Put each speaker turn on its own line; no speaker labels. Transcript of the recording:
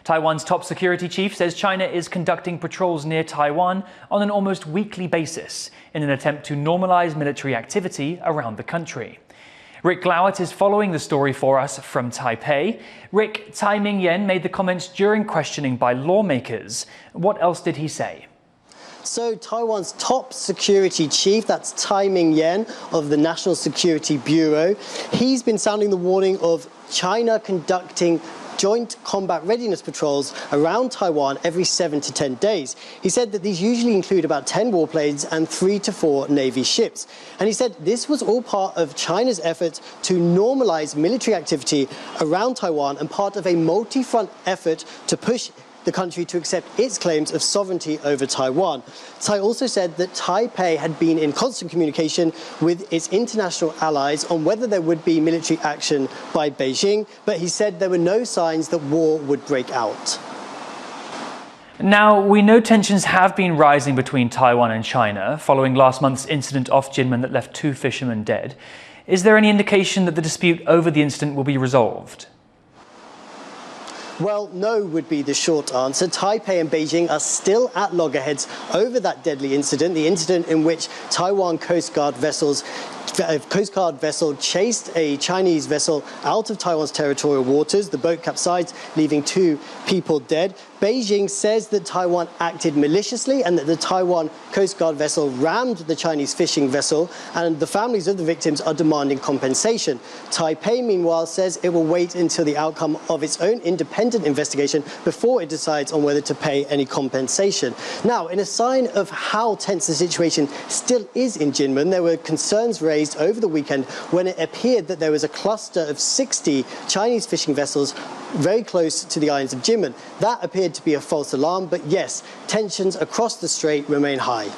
Taiwan's top security chief says China is conducting patrols near Taiwan on an almost weekly basis in an attempt to normalize military activity around the country. Rick Glauert is following the story for us from Taipei. Rick, Tsai Ming-yen made the comments during questioning by lawmakers. What else did he say?
So Taiwan's top security chief, that's Tsai Ming-yen of the National Security Bureau, he's been sounding the warning of China conducting joint combat readiness patrols around Taiwan every 7 to 10 days. He said that these usually include about 10 warplanes and 3 to 4 Navy ships. And he said this was all part of China's efforts to normalize military activity around Taiwan and part of a multi-front effort to push the country to accept its claims of sovereignty over Taiwan. Tsai also said that Taipei had been in constant communication with its international allies on whether there would be military action by Beijing, but he said there were no signs that war would break out.
Now, we know tensions have been rising between Taiwan and China following last month's incident off Jinmen that left 2 fishermen dead. Is there any indication that the dispute over the incident will be resolved?
Well, no would be the short answer. Taipei and Beijing are still at loggerheads over that deadly incident, the incident in which Taiwan Coast Guard vessel chased a Chinese vessel out of Taiwan's territorial waters. The boat capsized, leaving 2 people dead. Beijing says that Taiwan acted maliciously and that the Taiwan Coast Guard vessel rammed the Chinese fishing vessel, and the families of the victims are demanding compensation. Taipei, meanwhile, says it will wait until the outcome of its own independent investigation before it decides on whether to pay any compensation. Now, in a sign of how tense the situation still is in Jinmen, there were concerns raised over the weekend when it appeared that there was a cluster of 60 Chinese fishing vessels very close to the islands of Jinmen. That appeared to be a false alarm, but yes, tensions across the strait remain high.